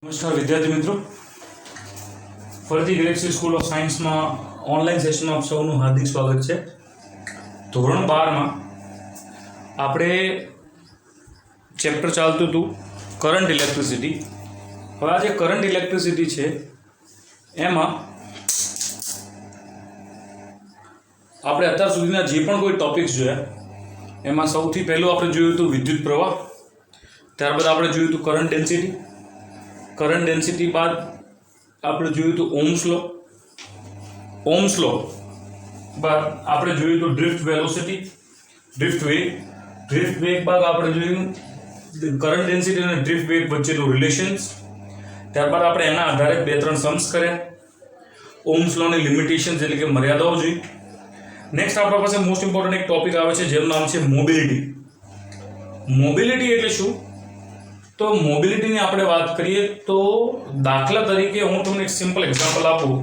નમસ્કાર વિદ્યાર્થી મિત્રો, ફરીથી ગેલેક્સી સ્કૂલ ઓફ સાયન્સમાં ઓનલાઈન સેશનમાં આપ સૌનું હાર્દિક સ્વાગત છે. ધોરણ 12માં આપણે ચેપ્ટર ચાલતું હતું કરંટ ઇલેક્ટ્રિસિટી. હવે આ જે કરંટ ઇલેક્ટ્રિસિટી છે એમાં આપણે અત્યાર સુધીના જે પણ કોઈ ટોપિક્સ જોયા એમાં સૌથી પહેલું આપણે જોયું હતું વિદ્યુત પ્રવાહ, ત્યારબાદ આપણે જોયું હતું કરંટ ડેન્સિટી. કરંટ ડેન્સિટી બાદ આપણે જોયું હતું ઓહ્મ્સ લો બાદ આપણે જોયું હતું ડ્રિફ્ટ વેલોસિટી, ડ્રિફ્ટ વેગ બાદ આપણે જોયું કરંટ ડેન્સિટી અને ડ્રિફ્ટ વેગ વચ્ચેનું રિલેશન્સ. ત્યારબાદ આપણે એના આધારે 2-3 સમ્સ કર્યા. ઓહ્મ્સ લોની લિમિટેશન્સ એટલે કે મર્યાદાઓ જોઈ. નેક્સ્ટ આપણા પાસે મોસ્ટ ઇમ્પોર્ટન્ટ એક ટોપિક આવે છે જેનું નામ છે મોબિલિટી. મોબિલિટી એટલે શું? તો મોબિલિટીની આપણે વાત કરીએ તો દાખલા તરીકે હું તમને એક સિમ્પલ એક્ઝામ્પલ આપું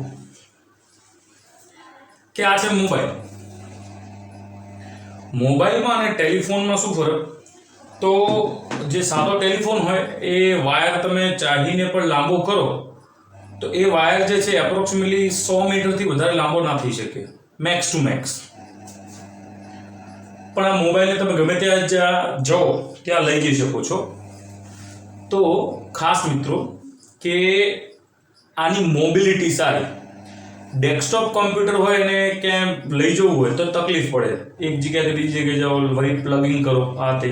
કે આ છે મોબાઈલમાં અને ટેલિફોનમાં શું ફરક? તો જે સાદો ટેલિફોન હોય એ વાયર તમે ચાહીને પણ લાંબો કરો તો એ વાયર જે છે એપ્રોક્સિમેટલી 100 મીટરથી વધારે લાંબો ના થઈ શકે, મેક્સ ટુ મેક્સ. પણ આ મોબાઈલને તમે ગમે ત્યાં જાઓ ત્યાં લઈ જઈ શકો છો. તો ખાસ મિત્રો કે આની મોબિલિટી સારી. ડેસ્કટોપ કોમ્પ્યુટર હોય ને ક્યાંય લઈ જવું હોય તો તકલીફ પડે, એક જગ્યાએથી બીજી જગ્યાએ જાઓ, વળી પ્લગિંગ કરો આ તે.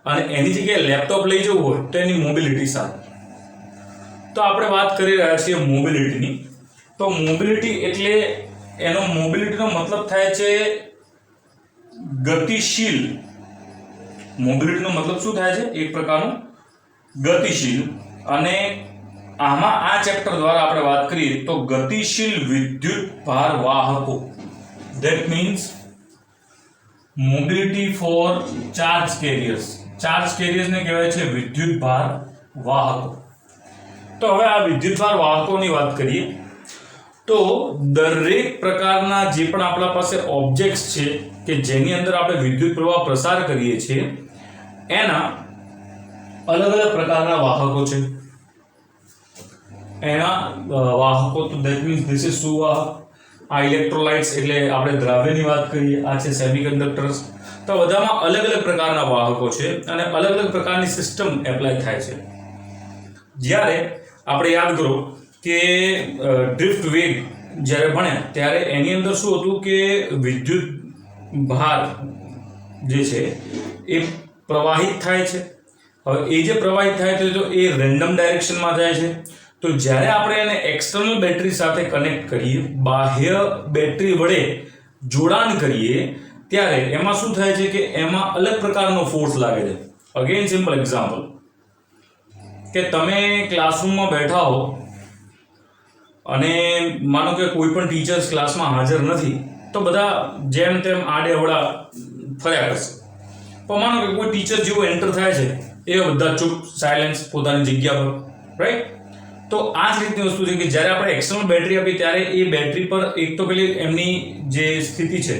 અને એની જગ્યાએ લેપટોપ લઈ જવું હોય તો એની મોબિલિટી સારી. તો આપણે વાત કરી રહ્યા છીએ મોબિલિટીની. તો મોબિલિટી એટલે એનો મોબિલિટીનો મતલબ થાય છે ગતિશીલ. મોબિલિટીનો મતલબ શું થાય છે? એક પ્રકારનું ગતિશીલ. અને આમાં આ ચેપ્ટર દ્વારા આપણે વાત કરીએ તો ગતિશીલ વિદ્યુત ભાર વાહકો, that means mobility for charge carriers. Charge કેરિયર્સને કહેવાય છે વિદ્યુત ભાર વાહકો. તો હવે આ વિદ્યુત ભાર વાહકોની વાત કરીએ તો દરેક પ્રકારના જે પણ આપણા પાસે ઓબ્જેક્ટ્સ છે કે જેની અંદર આપણે વિદ્યુત પ્રવાહ પ્રસાર કરીએ છીએ એના અલગ અલગ પ્રકારના વાહકો છે. એના વાહકો તો ધેટ મીન્સ ધીસ ઇઝ સુવાહક. આ ઇલેક્ટ્રોલાઇટ્સ એટલે આપણે દ્રાવ્યની વાત કરીએ, આ છે સેમિકન્ડક્ટર્સ. તો બધામાં અલગ અલગ પ્રકારના વાહકો છે અને અલગ અલગ પ્રકારની સિસ્ટમ એપ્લાય થાય છે. જ્યારે આપણે યાદ કરો કે ડ્રિફ્ટ વેગ જ્યારે ભણ્યા ત્યારે એની અંદર શું હતું કે વિદ્યુત ભાર જે છે એ પ્રવાહિત થાય છે. હવે એ જે પ્રવાહિત થાય છે તો એ રેન્ડમ ડાયરેક્શનમાં જાય છે. તો જ્યારે આપણે એને એક્સટર્નલ બેટરી સાથે કનેક્ટ કરીએ, બાહ્ય બેટરી વડે જોડાણ કરીએ ત્યારે એમાં શું થાય છે કે એમાં અલગ પ્રકારનો ફોર્સ લાગે છે. અગેન સિમ્પલ એક્ઝામ્પલ કે તમે ક્લાસરૂમમાં બેઠા હો અને માનો કે કોઈ પણ ટીચર્સ ક્લાસમાં હાજર નથી તો બધા જેમ તેમ આડે અવળા ફર્યા કરશે. પણ માનો કે કોઈ ટીચર જેવો એન્ટર થાય છે એ બધા ચૂપ, સાયલેન્સ, પોતાની જગ્યા પર, રાઈટ? તો આ જ રીતની વસ્તુ છે કે જ્યારે આપણે એક્સટર્નલ બેટરી આપી ત્યારે એ બેટરી પર એક તો પેલી એમની જે સ્થિતિ છે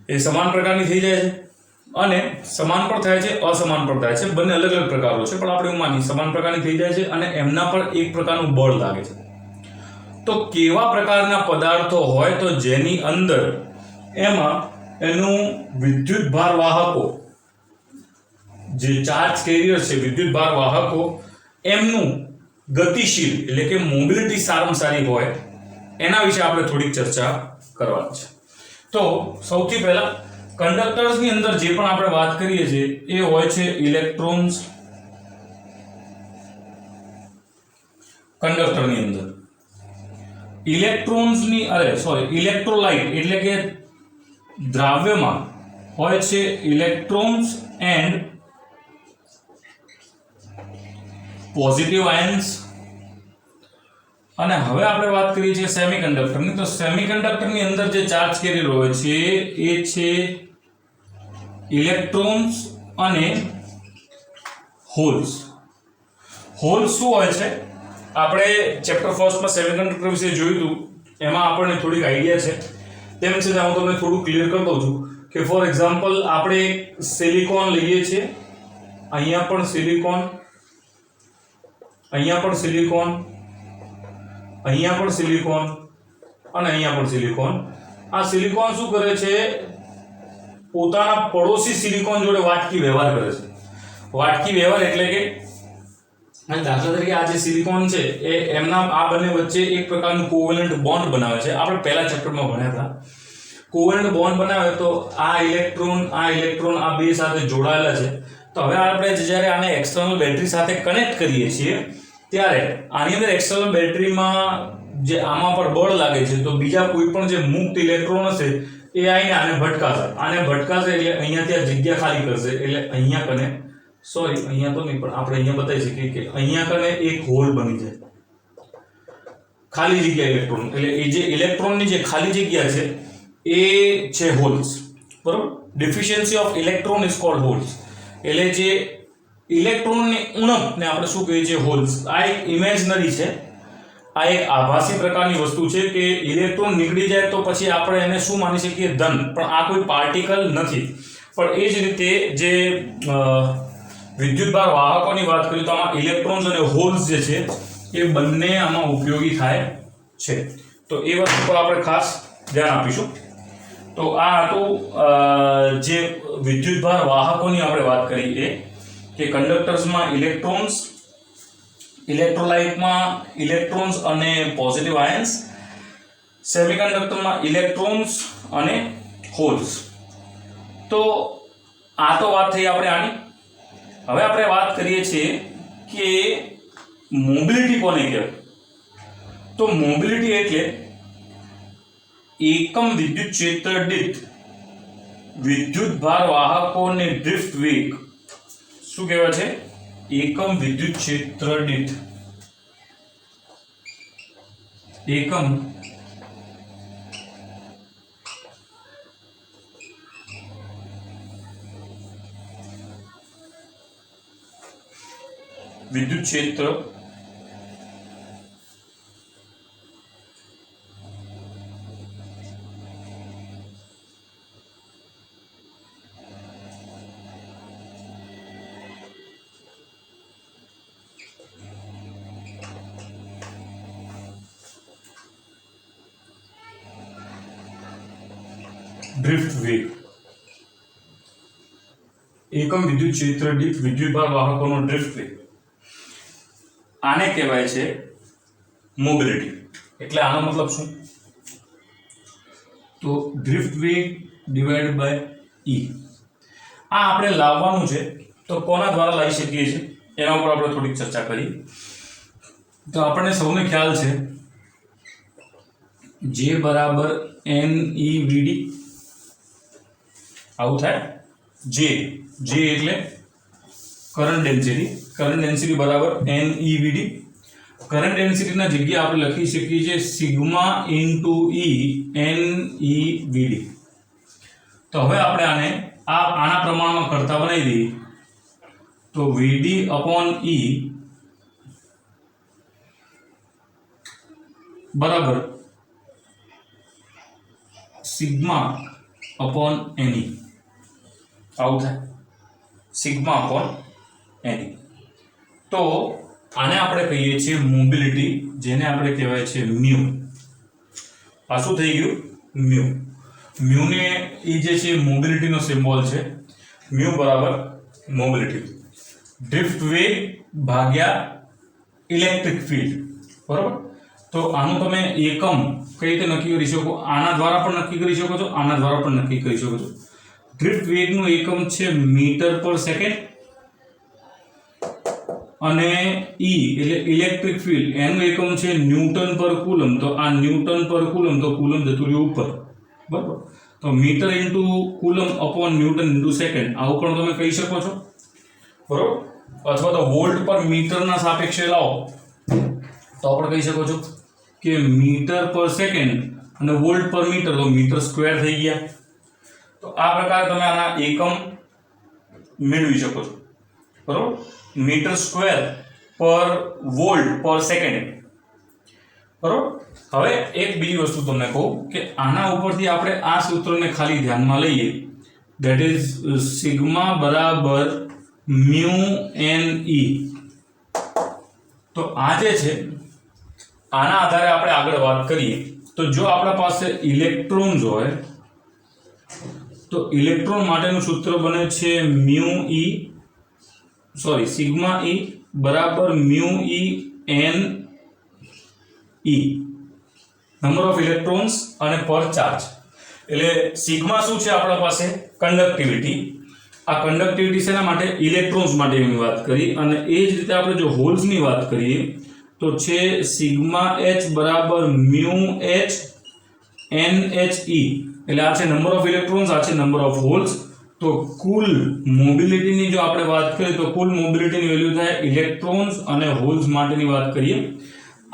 એ સમાન પ્રકારની થઈ જાય છે અને સમાન પણ થાય છે, અસમાન પણ થાય છે. બંને અલગ અલગ પ્રકારો છે પણ આપણે એવું માની સમાન પ્રકારની થઈ જાય છે અને એમના પર એક પ્રકારનું બળ લાગે છે. તો કેવા પ્રકારના પદાર્થો હોય તો જેની અંદર એમાં એનું વિદ્યુત ભાર વાહકો, જે ચાર્જ કેરિયર છે, વિદ્યુત ભાર વાહકો, એમનું ગતિશીલ એટલે કે મોબિલિટી સારામાં સારી હોય એના વિશે આપણે થોડીક ચર્ચા કરવાની છે. તો સૌથી પહેલા કંડક્ટર્સની અંદર જે પણ આપણે વાત કરીએ છીએ એ હોય છે ઇલેક્ટ્રોન્સ. કંડક્ટરની અંદર ઇલેક્ટ્રોલાઇટ એટલે કે દ્રાવ્યમાં હોય છે ઇલેક્ટ્રોન્સ એન્ડ પોઝિટિવ આયન્સ. અને હવે આપણે વાત કરીએ છીએ સેમિકન્ડક્ટરની. તો સેમિકન્ડક્ટરની અંદર જે ચાર્જ કેરિયર હોય છે એ છે ઇલેક્ટ્રોન્સ અને હોલ્સ. હોલ્સ શું હોય છે? આપણે ચેપ્ટર ફર્સ્ટમાં સેમિકન્ડક્ટર વિશે જોયું હતું, એમાં આપણને થોડીક આઈડિયા છે. તેમ છતાં હું તમને થોડું ક્લિયર કરી દઉં છું કે ફોર એક્ઝામ્પલ આપણે સિલિકોન લઈએ છીએ, અહીંયા પણ સિલિકોન અહીંયા પણ સિલિકોન, અહીંયા પણ સિલિકોન અને અહીંયા પણ સિલિકોન. આ સિલિકોન શું કરે છે? પોતાના પડોશી સિલિકોન જોડે વાટકી વ્યવહાર કરે છે. વાટકી વ્યવહાર એટલે કે દાખલા તરીકે આ જે સિલિકોન છે એ એમના આ બંને વચ્ચે એક પ્રકારનું કોવેલન્ટ બોન્ડ બનાવે છે. આપણે પહેલા ચેપ્ટરમાં ભણ્યા હતા. કોવેલન્ટ બોન્ડ બનાવે તો આ ઇલેક્ટ્રોન આ બે સાથે જોડાયેલા છે. તો હવે આપણે જ્યારે આને એક્સટર્નલ બેટરી સાથે કનેક્ટ કરીએ છીએ ત્યારે આની અંદર એક્સટર્નલ બેટરીમાં જે આમાં પર બળ લાગે છે તો બીજા કોઈ પણ જે મુક્ત ઇલેક્ટ્રોન હશે એ આઈને આને ભટકાશે. આને ભટકાશે એટલે અહીંયાથી આ જગ્યા ખાલી કરશે. એટલે અહીંયા કને અહીંયા તો નહીં પણ આપણે અહીંયા બતાવી શકીએ કે અહીંયા કને એક હોલ બની જાય. ખાલી જગ્યા ઇલેક્ટ્રોન એટલે એ જે ઇલેક્ટ્રોનની જે ખાલી જગ્યા છે એ છે હોલ્સ. બરોબર. Deficiency of electron is called holes. એટલે જે ઇલેક્ટ્રોનની ઉણપને આપણે શું કહીએ છીએ? હોલ્સ. આ એક ઇમેજનરી છે. આ એક આભાસી પ્રકારની વસ્તુ છે કે ઇલેક્ટ્રોન નીકળી જાય તો પછી આપણે એને શું માની શકીએ? ધન. પણ આ કોઈ પાર્ટિકલ નથી. પણ એ જ રીતે જે વિદ્યુતભાર વાહકોની વાત કરીએ તો આમાં ઇલેક્ટ્રોન્સ અને હોલ્સ જે છે એ બંને આમાં ઉપયોગી થાય છે. તો એ વસ્તુ પર આપણે ખાસ ધ્યાન આપીશું. તો આ હતું જે વિદ્યુતભાર વાહકોની આપણે વાત કરી એ કે કંડક્ટર્સમાં ઇલેક્ટ્રોન્સ, ઇલેક્ટ્રોલાઇટમાં ઇલેક્ટ્રોન્સ અને પોઝિટિવ આયન્સ, સેમિકન્ડક્ટરમાં ઇલેક્ટ્રોન્સ અને હોલ્સ. તો આ તો વાત થઈ આપણે આની. હવે આપણે વાત કરીએ છીએ કે મોબિલિટી કોને કહેવાય? તો મોબિલિટી એટલે એકમ વિદ્યુત ક્ષેત્ર દીઠ વિદ્યુતભાર વાહકોને ડ્રિફ્ટ વેગ. શું કહેવાય છે? એકમ વિદ્યુત ક્ષેત્ર દીઠ એકમ વિદ્યુત ક્ષેત્ર ડ્રિફ્ટ વેગ. એકમ વિદ્યુત ક્ષેત્ર દીઠ વિદ્યુતભાર વાહકોનો ડ્રિફ્ટ વેગ. આને કહેવાય છે મોબિલિટી. એટલે આનો મતલબ શું? તો ડ્રિફ્ટ વેગ ડિવાઇડેડ બાય ઈ. આ આપણે લાવવાનું છે તો કોના દ્વારા લાવી શકીએ છીએ એના ઉપર આપણે થોડીક ચર્ચા કરીએ. તો આપણને સૌને ખ્યાલ છે જે બરાબર NEVD. આવું થાય. જે એટલે કરંટ ડેન્સિટી બરાબર NEVD. કરંટ ડેન્સિટીના જગ્યાએ આપણે લખી શકીએ છીએ સિગ્મા ઇન્ટુ E NEVD. તો હવે આપણે આના પ્રમાણમાં કરતા બનાવી દઈએ તો VD અપોન E બરાબર સિગ્મા અપોન NE. આવું થાય. Sigma upon NE. તો આને આપણે કહીએ છીએ મોબિલિટી, જેને આપણે કહેવાય છે મ્યુ. આ શું થઈ ગયું? મ્યુ. મ્યુને એ જે છે મોબિલિટીનો સિમ્બોલ છે. મ્યુ બરાબર મોબિલિટી. ડ્રિફ્ટ વેગ ભાગ્યા ઇલેક્ટ્રિક ફિલ્ડ. બરાબર. તો આનું તમે એકમ કઈ રીતે નક્કી કરી શકો? આના દ્વારા પણ નક્કી કરી શકો છો, આના દ્વારા પણ નક્કી કરી શકો છો. ડ્રિફ્ટ વેગનું એકમ છે મીટર પર સેકન્ડ અને E એટલે ઇલેક્ટ્રિક ફિલ્ડ એનું એકમ છે ન્યૂટન પર કુલમ. તો આ ન્યૂટન પર કુલમ, તો કુલમ જતું રહ્યું ઉપર. બરાબર. તો metre into coulomb upon newton into second આવું પણ તમે કહી શકો છો. બરાબર. અથવા તો વોલ્ટ પર મીટરના સાપેક્ષે લાવો તો પણ કહી શકો છો કે મીટર પર સેકન્ડ અને વોલ્ટ પર મીટર, તો મીટર સ્ક્વેર થઈ ગયા. તો આ પ્રકારે તમે આના એકમ મેળવી શકો છો. બરાબર. મીટર સ્ક્વેર પર વોલ્ટ પર સેકન્ડ. બરાબર. હવે એક બીજી વસ્તુ તમને કહું કે આના ઉપરથી આપણે આ સૂત્રને ખાલી ધ્યાનમાં લઈએ, ધેટ ઇઝ સિગ્મા બરાબર મ્યુ NE. તો આ જે છે આના આધારે આપણે આગળ વાત કરીએ તો જો આપણા પાસે ઇલેક્ટ્રોન્સ હોય તો ઇલેક્ટ્રોન માટેનું સૂત્ર બને છે સિગ્મા E બરાબર mu E n E number of electrons અને પર ચાર્જ. એટલે સિગ્મા શું છે આપણા પાસે કંડક્ટિવિટી. આ કંડક્ટિવિટી શેના માટે? ઇલેક્ટ્રોન્સ માટેની વાત કરી. અને એ જ રીતે આપણે જો હોલ્સની વાત કરીએ તો છે સિગ્મા h બરાબર મ્યુ h NHE. એટલે આ છે નંબર ઓફ ઇલેક્ટ્રોન્સ, આ છે નંબર ઓફ હોલ્સ. તો કુલ મોબિલિટીની જો આપણે વાત કરીએ તો કુલ મોબિલિટીની વેલ્યુ થાય ઇલેક્ટ્રોન્સ અને હોલ્સ માટેની વાત કરીએ.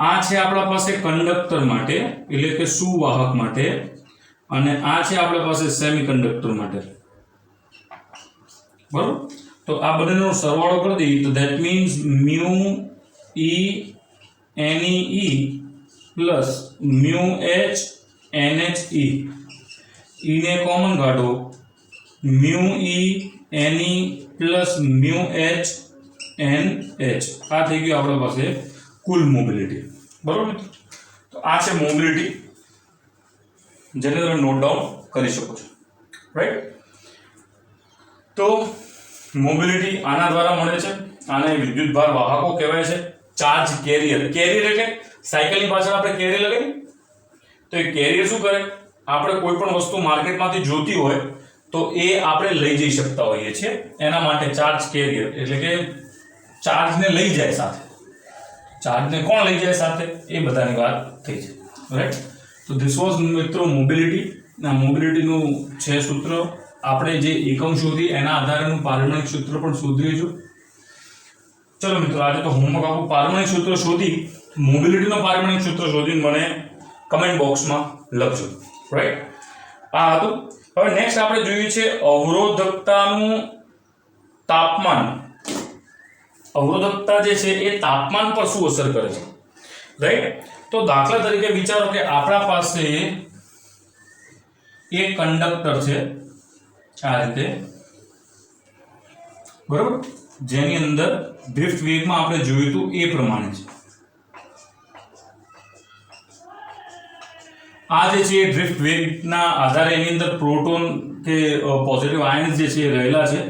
આ છે આપણા પાસે કંડક્ટર માટે એટલે કે સુવાહક માટે, અને આ છે આપણા પાસે સેમિકન્ડક્ટર માટે. બરોબર? તો આ બંનેનો સરવાળો કરી દઈએ તો that means mu E NE plus mu H NHE. E ને કોમન કાઢો, mu E NE plus mu H NH. આ થઈ ગયું આપણા પાસે કુલ મોબિલિટી. બરોબર? તો આ છે મોબિલિટી, જેને તમે નોટ ડાઉન કરી શકો છો. રાઈટ? તો મોબિલિટી આના દ્વારા મળે છે. આને વિદ્યુતભાર વાહકો કહેવાય છે. Charge carrier. કેરિયર એટલે સાયકલની પાછળ આપણે કેરિયર લગાવીએ તો એ કેરિયર શું કરે? આપણે કોઈ પણ વસ્તુ માર્કેટમાંથી જોતી હોય તો એ આપણે લઈ જઈ શકતા હોઈએ છીએ. એના માટે ચાર્જ કેરિયર એટલે કે ચાર્જને લઈ જાય સાથે. ચાર્જને કોણ લઈ જાય સાથે? એ બધાની વાત થઈ છે. રાઈટ? તો ધીસ વોઝ મિત્રો મોબિલિટી. આ મોબિલિટીનું છે સૂત્ર. આપણે જે એકમ શોધી એના આધારેનું પારમાણિક સૂત્ર પણ શોધીશું. ચલો મિત્રો, આજે તો હોમવર્ક આપું. પારમાણિક સૂત્ર શોધી, મોબિલિટીનો પારમાણિક સૂત્ર શોધીને મને કમેન્ટ બોક્સમાં લખજો. રાઈટ? આ હતું. હવે નેક્સ્ટ આપણે જોઈએ છે અવરોધકતાનું તાપમાન. અવરોધકતા જે છે એ તાપમાન પર શું અસર કરે છે? રાઈટ? તો દાખલા તરીકે વિચારો કે આપણા પાસે એક કંડક્ટર છે આ રીતે, બરોબર, જેની અંદર ડ્રિફ્ટ વેગમાં આપણે જોયું હતું એ પ્રમાણે છે. આ જે છે ડ્રિફ્ટ વેગના આધારે એની અંદર પ્રોટોન કે પોઝિટિવ આયન્સ જે છે એ રહેલા છે.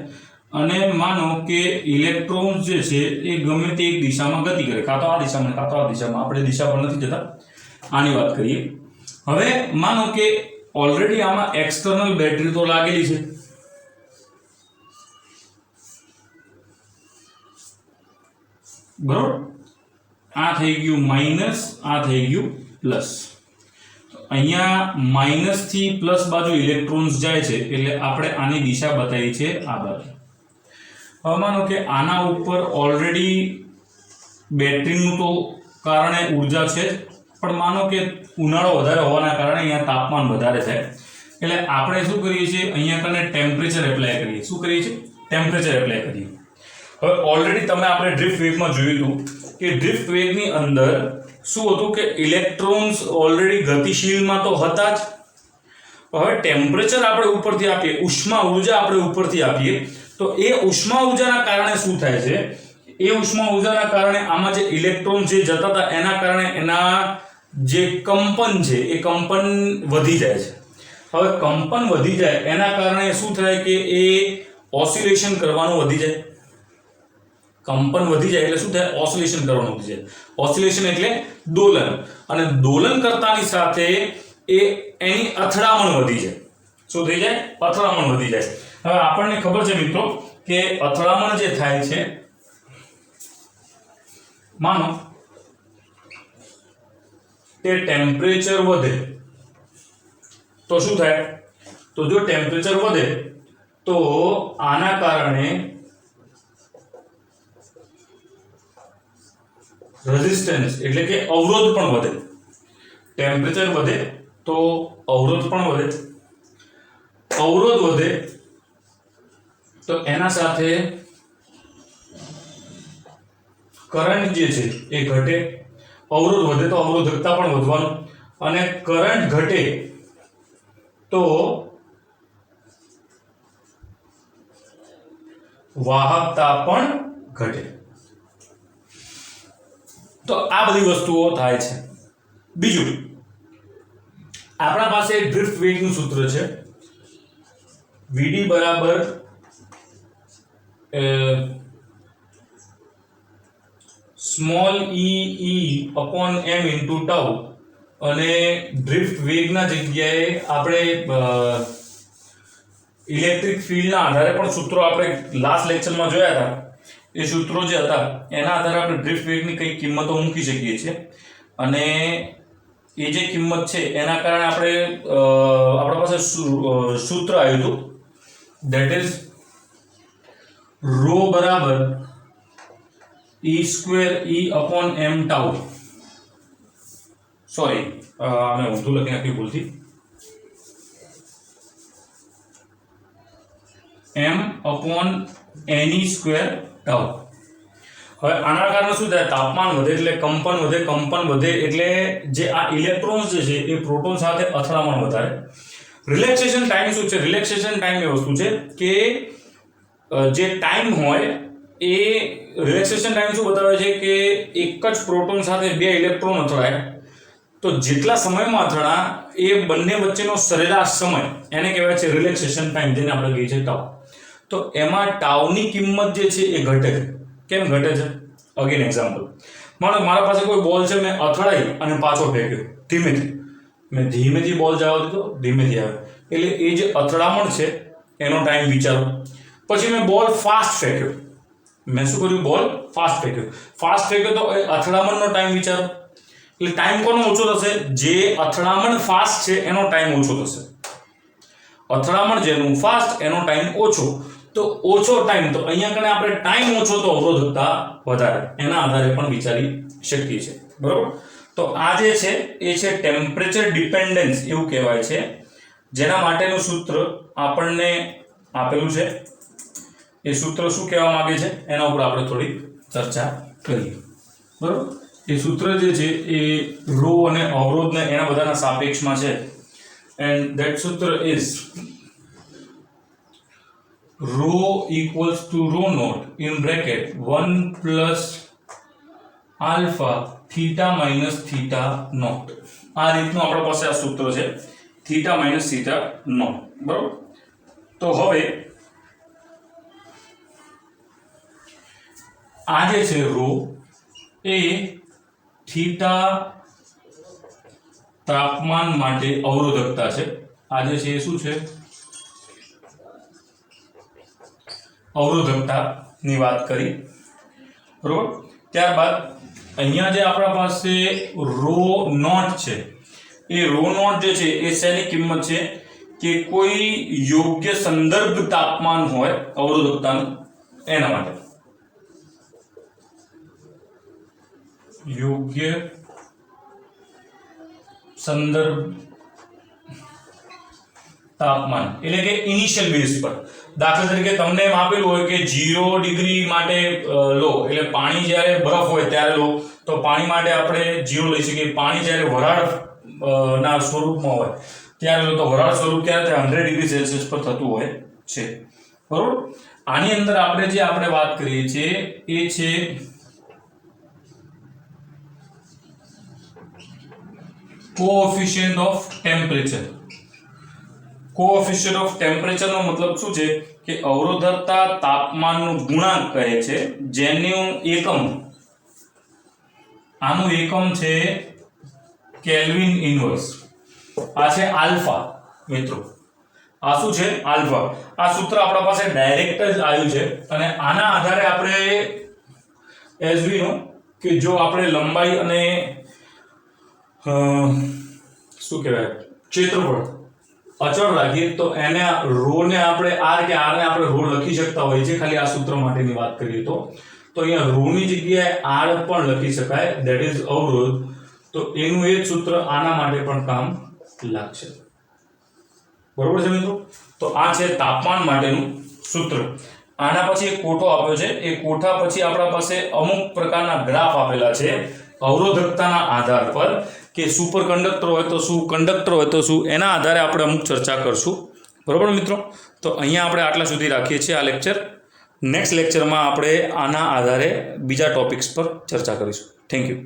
અને માનો કે ઇલેક્ટ્રોન્સ જે છે એ ગમે તે એક દિશામાં ગતિ કરે, કાં તો આ દિશામાં કાં તો આ દિશામાં. આપણે દિશા પર નથી જતા, આની વાત કરીએ. હવે માનો કે ઓલરેડી આમાં એક્સટર્નલ બેટરી તો લાગેલી છે. બરોબર? આ થઈ ગયું માઇનસ, આ થઈ ગયું પ્લસ. અહીંયા માઇનસ થી પ્લસ બાજુ ઇલેક્ટ્રોન્સ જાય છે એટલે આપણે આની દિશા બતાવી છે આ બાજુ. હવે માનો કે આના ઉપર ઓલરેડી બેટરીનું તો કારણે ઉર્જા છે, પણ માનો કે ઉનાળો વધારે હોવાના કારણે અહીંયા તાપમાન વધારે થાય એટલે આપણે શું કરીએ છીએ? અહીંયા કને ટેમ્પરેચર એપ્લાય કરીએ. શું કરીએ છીએ? ટેમ્પરેચર એપ્લાય કરીએ. હવે ઓલરેડી તમે આપણે ડ્રિફ્ટ વેગમાં જોયું હતું કે ડ્રિફ્ટ વેગની અંદર શું હતું કે ઇલેક્ટ્રોન્સ ઓલરેડી ગતિશીલમાં તો હતા જ. હવે ટેમ્પરેચર આપણે ઉપરથી આપીએ, ઉષ્મા ઉર્જા આપણે ઉપરથી આપીએ તો એ ઉષ્મા ઉર્જાના કારણે શું થાય છે? એ ઉષ્મા ઉર્જાના કારણે આમાં જે ઇલેક્ટ્રોન જે જતા હતા એના કારણે એના જે કંપન છે એ કંપન વધી જાય છે. હવે કંપન વધી જાય એના કારણે શું થાય કે એ ઓસિલેશન કરવાનું વધી જાય. કંપન વધી જાય એટલે શું થાય? ઓસિલેશન કરવાનું વધી જાય. ઓસિલેશન એટલે દોલન, અને દોલન કરતાની સાથે એ એની અથડામણ વધી જાય. શું થઈ જાય? અથડામણ વધી જાય. હવે આપણને ખબર છે મિત્રો કે અથડામણ જે થાય છે, માનો કે ટેમ્પરેચર વધે તો શું થાય? તો જો ટેમ્પરેચર વધે તો આના કારણે રેઝિસ્ટન્સ એટલે કે અવરોધ પણ વધે. ટેમ્પરેચર વધે તો અવરોધ પણ વધે. અવરોધ વધે તો એના સાથે કરંટ જે છે એ ઘટે. અવરોધ વધે તો અવરોધકતા પણ વધવાનું, અને કરંટ ઘટે તો વાહકતા પણ ઘટે. તો આ બધી વસ્તુઓ થાય છે. બીજું આપણા પાસે ડ્રિફ્ટ વેગનું સૂત્ર છે VD બરાબર small e upon m into tau અને ડ્રિફ્ટ વેગના જગ્યાએ આપણે ઇલેક્ટ્રિક ફિલ્ડના આધારે પણ સૂત્રો આપણે લાસ્ટ લેક્ચરમાં જોયા હતા. એ સૂત્રો જે હતા એના આધારે આપણે ડ્રિફ્ટ વેગની કઈ કિંમતો મૂકી શકીએ છીએ અને એ જે કિંમત છે એના કારણે આપણે આપણા પાસે સૂત્ર આવ્યું હતું ધેટ ઇઝ રો બરાબર e square e upon m tau. Sorry મેં ઊંધું લખી નાખ્યું ભૂલથી. m upon ne square tau. હવે આના કારણે શું થાય, તાપમાન વધે એટલે કંપન વધે, કંપન વધે એટલે જે આ ઇલેક્ટ્રોન્સ જે છે એ પ્રોટોન સાથે અથડામણ વધારે. રિલેક્સેશન ટાઈમ શું છે? રિલેક્સેશન ટાઈમ એ વસ્તુ છે કે જે ટાઈમ હોય એ રિલેક્સેશન ટાઈમ શું બતાવે છે કે એક જ પ્રોટોન સાથે બે ઇલેક્ટ્રોન અથડાય તો જેટલા સમયમાં અથડા એ બંને વચ્ચેનો સરેરાશ સમય એને કહેવાય છે રિલેક્સેશન ટાઈમ, જેને આપણે કહીએ છીએ ટાઉ. તો એમાં ટાઉની કિંમત જે છે એ ઘટે છે. કેમ ઘટે છે? અગેન એક્ઝામ્પલ, મારા પાસે કોઈ બોલ છે, મેં અથડાઈ અને પાછો ફેંક્યો ધીમેથી, મેં ધીમેથી બોલ જવા દીધો, ધીમેથી આવે એટલે એ જે અથડામણ છે એનો ટાઈમ વિચારો. પછી મેં બોલ ફાસ્ટ ફેંક્યો, મેં શું કર્યું? બોલ ફાસ્ટ ફેંક્યો. ફાસ્ટ ફેંક્યો તો એ અથડામણનો ટાઈમ વિચારો. એટલે ટાઈમ કોનો ઓછો થશે? જે અથડામણ ફાસ્ટ છે એનો ટાઈમ ઓછો થશે. અથડામણ જેનું ફાસ્ટ એનો ટાઈમ ઓછો. તો ઓછો ટાઈમ, તો અહીંયા કને આપણે ટાઈમ ઓછો તો અવરોધકતા વધારે, એના આધારે પણ વિચારી શકીએ છીએ. બરોબર? તો આ જે છે એ છે ટેમ્પરેચર ડિપેન્ડન્સ એવું કહેવાય છે, જેના માટેનું સૂત્ર આપણને આપેલું છે. એ સૂત્ર શું કહેવા માંગે છે એના ઉપર આપણે થોડી ચર્ચા કરીએ. બરોબર? એ સૂત્ર જે છે એ રો અને અવરોધને એના બધાના સાપેક્ષમાં છે. એન્ડ ધેટ સૂત્ર is rho equals to rho naught in bracket 1 plus alpha theta minus theta naught. આ રીતનું આપણા પાસે આ સૂત્ર છે, theta minus theta naught. બરોબર? તો હવે આ જે છે rho એ થીટા તાપમાન માટે અવરોધકતા છે. આ જે છે એ શું છે? અવરોધકતાની વાત કરી. બરોબર? ત્યારબાદ અહીંયા જે આપણા પાસે રો નોટ છે, એ રો નોટ જે છે એ શેની કિંમત છે કે કોઈ યોગ્ય સંદર્ભ તાપમાન હોય અવરોધકતાનું એના માટે. યોગ્ય સંદર્ભ તાપમાન એટલે કે ઇનિશિયલ બેઝ પર. દાખલા તરીકે તમને એમ આપેલું હોય કે 0 ડિગ્રી માટે લો, એટલે પાણી જ્યારે બરફ હોય ત્યારે લો, તો પાણી માટે આપણે 0 લઈ શકીએ. પાણી જ્યારે વરાળ ના સ્વરૂપમાં હોય ત્યારે લો, તો વરાળ સ્વરૂપ ક્યારે 100 ડિગ્રી સેલ્સિયસ પર થતું હોય છે. બરોબર? આની અંદર આપણે જે વાત કરીએ છીએ એ છે coefficient of temperature. Coefficient of temperature નો મતલબ શું છે કે અવરોધકતા તાપમાનનો ગુણાંક કહે છે, જેનું એકમ, આનું એકમ છે કેલ્વિન ઇનવર્સ. આ છે આલ્ફા. મિત્રો આ શું છે? આલ્ફા. આ સૂત્ર આપણા પાસે ડાયરેક્ટ જ આવ્યું છે અને આના આધારે આપણે એસવી નો કે જો આપણે લંબાઈ અને શું કહેવાય ક્ષેત્રફળ અચળ રાખીએ તો એને રો ને આપણે આર કે આર ને આપણે રો લખી શકતા હોઈએ છીએ. ખાલી આ સૂત્ર માટેની વાત કરીએ તો અહીંયા રો ની જગ્યાએ આર પણ લખી શકાય, ધેટ ઇઝ અવરોધ. તો એનું એ જ સૂત્ર આના માટે પણ કામ લાગશે. બરોબર છે મિત્રો? તો આ છે તાપમાન માટેનું સૂત્ર. આના પછી એક કોઠો આપ્યો છે. એ કોઠા પછી આપણા પાસે અમુક પ્રકારના ગ્રાફ આપેલા છે અવરોધકતાના આધાર પર, કે સુપર કંડક્ટર હોય તો શું, કંડક્ટર હોય તો શું, એના આધારે આપણે અમુક ચર્ચા કરશું. બરોબર મિત્રો? તો અહીંયા આપણે આટલા સુધી રાખીએ છીએ આ લેક્ચર. નેક્સ્ટ લેક્ચરમાં આપણે આના આધારે બીજા ટોપિક્સ પર ચર્ચા કરીશું. Thank you.